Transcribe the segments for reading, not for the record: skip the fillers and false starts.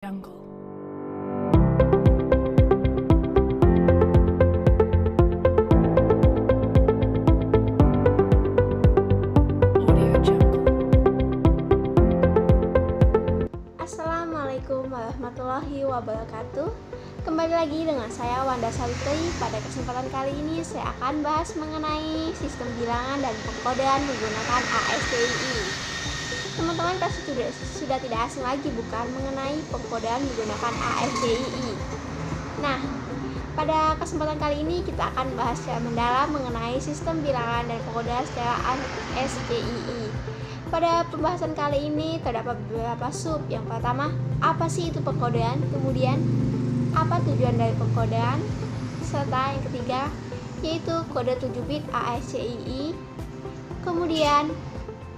Jungle. Audio Jungle. Assalamualaikum warahmatullahi wabarakatuh. Kembali lagi dengan saya Wanda Savitri. Pada kesempatan kali ini saya akan bahas mengenai sistem bilangan dan pengkodean menggunakan ASCII. Teman-teman pasti sudah tidak asing lagi bukan mengenai pengkodean menggunakan ASCII. Nah, pada kesempatan kali ini kita akan bahas secara mendalam mengenai sistem bilangan dan pengkodean secara ASCII. Pada pembahasan kali ini terdapat beberapa sub. Yang pertama, apa sih itu pengkodean? Kemudian, apa tujuan dari pengkodean? Serta yang ketiga, yaitu kode 7 bit ASCII. Kemudian,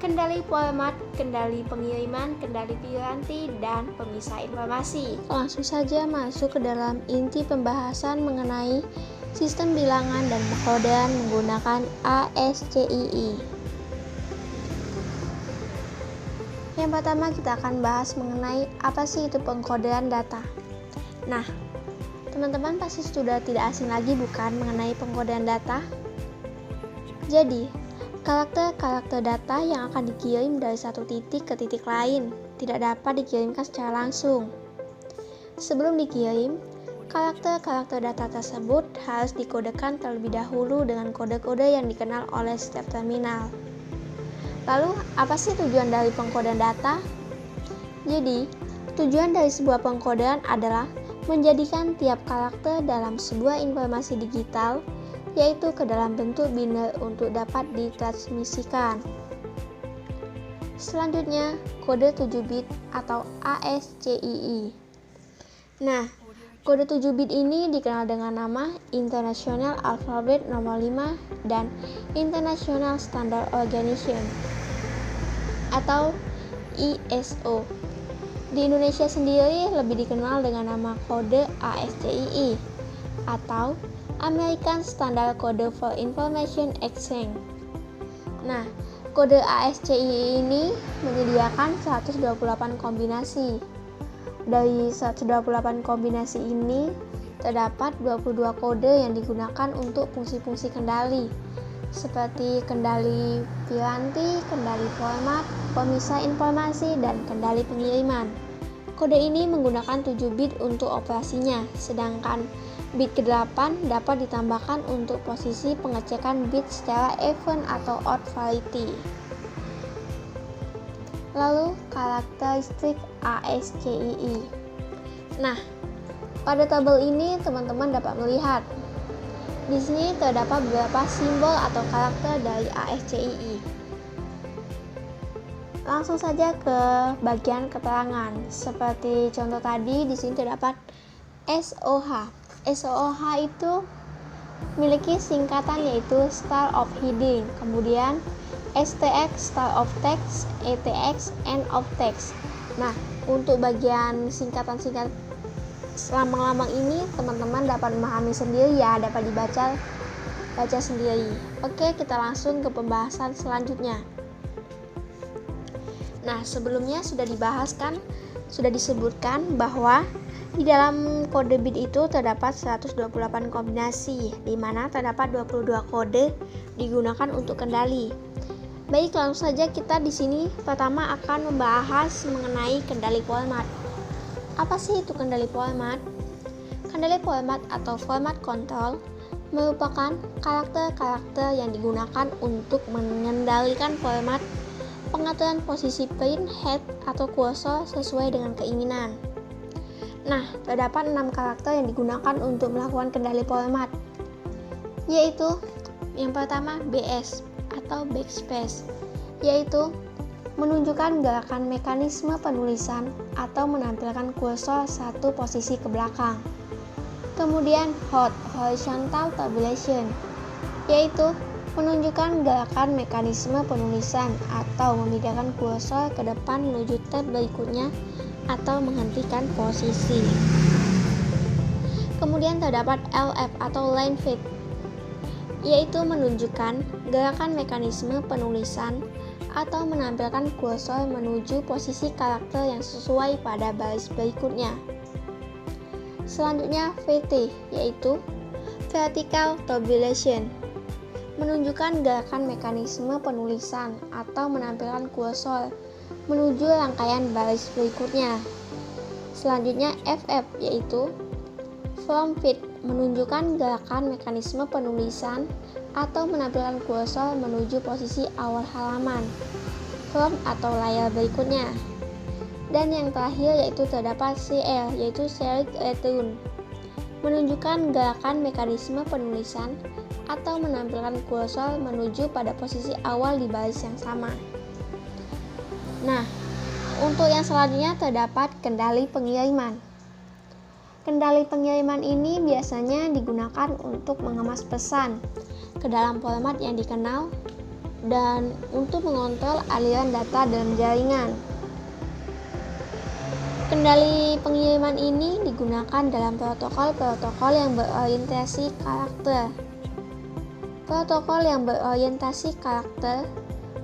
kendali format, kendali pengiriman, kendali piranti, dan pemisah informasi. Langsung saja masuk ke dalam inti pembahasan mengenai sistem bilangan dan pengkodean menggunakan ASCII. Yang pertama kita akan bahas mengenai apa sih itu pengkodean data. Nah, teman-teman pasti sudah tidak asing lagi bukan mengenai pengkodean data? Jadi, karakter-karakter data yang akan dikirim dari satu titik ke titik lain tidak dapat dikirimkan secara langsung. Sebelum dikirim, karakter-karakter data tersebut harus dikodekan terlebih dahulu dengan kode-kode yang dikenal oleh setiap terminal. Lalu, apa sih tujuan dari pengkodean data? Jadi, tujuan dari sebuah pengkodean adalah menjadikan tiap karakter dalam sebuah informasi digital, yaitu ke dalam bentuk biner untuk dapat ditransmisikan. Selanjutnya, kode 7 bit atau ASCII. Nah, kode 7 bit ini dikenal dengan nama International Alphabet Nomor 5 dan International Standard Organization atau ISO. Di Indonesia sendiri lebih dikenal dengan nama kode ASCII atau American Standard Code for Information Exchange. Nah, kode ASCII ini menyediakan 128 kombinasi. Dari 128 kombinasi ini, terdapat 22 kode yang digunakan untuk fungsi-fungsi kendali, seperti kendali piranti, kendali format, pemisah informasi, dan kendali pengiriman. Kode ini menggunakan 7 bit untuk operasinya, sedangkan bit ke-8 dapat ditambahkan untuk posisi pengecekan bit secara even atau odd variety. Lalu, karakteristik ASCII. Nah, pada tabel ini teman-teman dapat melihat di sini terdapat beberapa simbol atau karakter dari ASCII. Langsung saja ke bagian keterangan. Seperti contoh tadi, di sini terdapat SOH. SOH itu memiliki singkatan yaitu Style of Heading, kemudian STX Style of Text, ETX End of Text. Nah, untuk bagian singkatan-singkatan lambang-lambang ini teman-teman dapat memahami sendiri ya, dapat baca sendiri. Oke, kita langsung ke pembahasan selanjutnya. Nah, sebelumnya sudah disebutkan bahwa di dalam kode bit itu terdapat 128 kombinasi, di mana terdapat 22 kode digunakan untuk kendali. Baik, langsung saja kita di sini pertama akan membahas mengenai kendali format. Apa sih itu kendali format? Kendali format atau format control merupakan karakter-karakter yang digunakan untuk mengendalikan format, pengaturan posisi print, head, atau kursor sesuai dengan keinginan. Nah, terdapat 6 karakter yang digunakan untuk melakukan kendali format, yaitu yang pertama BS atau backspace, yaitu menunjukkan gerakan mekanisme penulisan atau menampilkan kursor satu posisi ke belakang. Kemudian horizontal tabulation, yaitu menunjukkan gerakan mekanisme penulisan atau memindahkan kursor ke depan menuju tab berikutnya atau menghentikan posisi. Kemudian terdapat LF atau line fit, yaitu menunjukkan gerakan mekanisme penulisan atau menampilkan kursor menuju posisi karakter yang sesuai pada baris berikutnya. Selanjutnya VT, yaitu Vertical Tabulation, menunjukkan gerakan mekanisme penulisan atau menampilkan kursor menuju rangkaian baris berikutnya. Selanjutnya FF, yaitu From Fit, menunjukkan gerakan mekanisme penulisan atau menampilkan kursor menuju posisi awal halaman, from atau layar berikutnya. Dan yang terakhir yaitu terdapat CL, yaitu Select Return, menunjukkan gerakan mekanisme penulisan atau menampilkan kursor menuju pada posisi awal di baris yang sama. Nah, untuk yang selanjutnya terdapat kendali pengiriman. Kendali pengiriman ini biasanya digunakan untuk mengemas pesan ke dalam format yang dikenal dan untuk mengontrol aliran data dalam jaringan. Kendali pengiriman ini digunakan dalam protokol-protokol yang berorientasi karakter. Protokol yang berorientasi karakter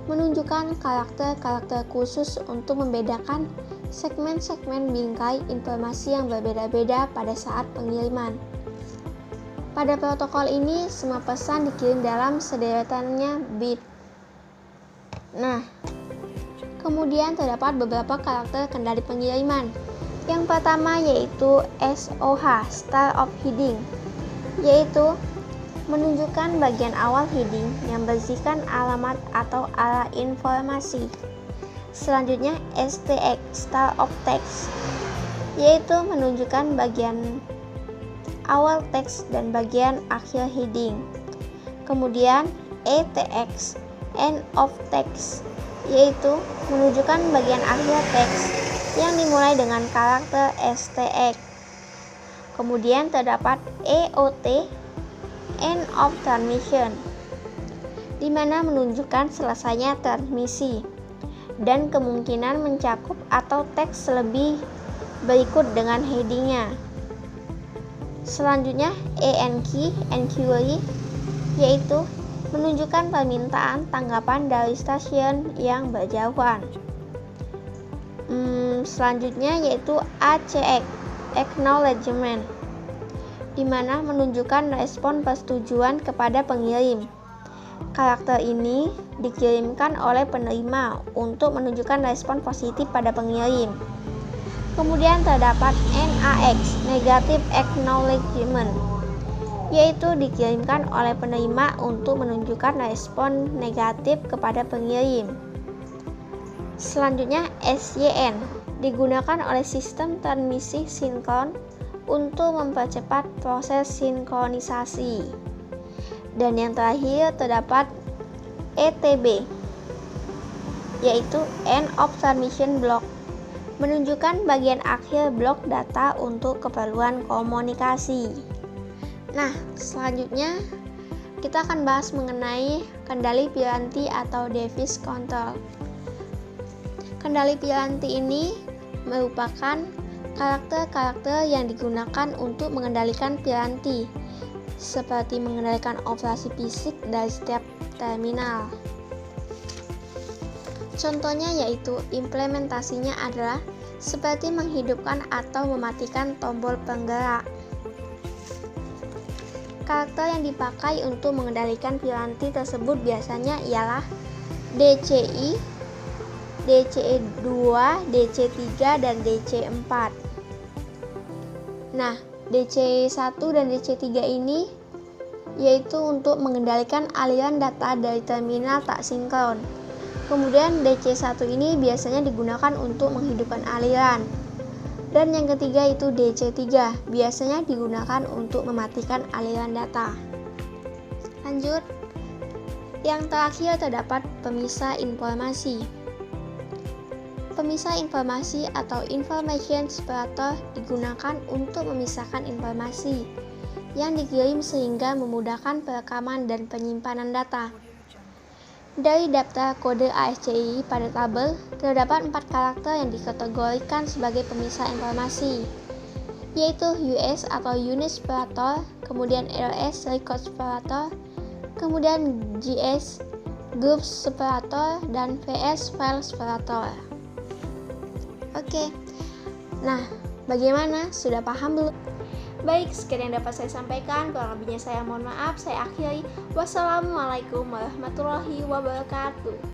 menunjukkan karakter-karakter khusus untuk membedakan segmen-segmen bingkai informasi yang berbeda-beda pada saat pengiriman. Pada protokol ini, semua pesan dikirim dalam sederetannya bit. Nah, kemudian terdapat beberapa karakter kendali pengiriman. Yang pertama yaitu SOH, Start of Heading, yaitu menunjukkan bagian awal heading yang berisikan alamat atau arah informasi. Selanjutnya STX, Start of Text, yaitu menunjukkan bagian awal teks dan bagian akhir heading. Kemudian ETX, End of Text, yaitu menunjukkan bagian akhir teks yang dimulai dengan karakter STX. Kemudian terdapat EOT, End of Transmission, di mana menunjukkan selesainya transmisi dan kemungkinan mencakup atau teks lebih berikut dengan headingnya. Selanjutnya ENQ, Enquiry, yaitu menunjukkan permintaan tanggapan dari stasiun yang berjauhan. Selanjutnya yaitu ACX, Acknowledgement, di mana menunjukkan respon persetujuan kepada pengirim. Karakter ini dikirimkan oleh penerima untuk menunjukkan respon positif pada pengirim. Kemudian terdapat NAX, Negative Acknowledgement, yaitu dikirimkan oleh penerima untuk menunjukkan respon negatif kepada pengirim. Selanjutnya SYN, digunakan oleh sistem transmisi sinkron untuk mempercepat proses sinkronisasi. Dan yang terakhir terdapat ETB, yaitu End of Transmission Block, menunjukkan bagian akhir blok data untuk keperluan komunikasi. Nah, selanjutnya kita akan bahas mengenai kendali piranti atau device control. Kendali piranti ini merupakan karakter-karakter yang digunakan untuk mengendalikan piranti, seperti mengendalikan operasi fisik dari setiap terminal. Contohnya yaitu implementasinya adalah seperti menghidupkan atau mematikan tombol penggerak. Karakter yang dipakai untuk mengendalikan piranti tersebut biasanya ialah DCI, DC2, DC3, dan DC4. Nah, DC1 dan DC3 ini yaitu untuk mengendalikan aliran data dari terminal tak sinkron. Kemudian DC1 ini biasanya digunakan untuk menghidupkan aliran. Dan yang ketiga itu DC3, biasanya digunakan untuk mematikan aliran data. Lanjut. Yang terakhir terdapat pemisah informasi. Pemisah informasi atau information separator digunakan untuk memisahkan informasi yang dikirim sehingga memudahkan perekaman dan penyimpanan data. Dari daftar kode ASCII pada tabel, terdapat 4 karakter yang dikategorikan sebagai pemisah informasi, yaitu US atau Unit Separator, kemudian LS Record Separator, kemudian GS GURPS separator, dan VS file separator. Oke, nah bagaimana? Sudah paham belum? Baik, sekian yang dapat saya sampaikan. Kurang lebihnya saya mohon maaf. Saya akhiri. Wassalamualaikum warahmatullahi wabarakatuh.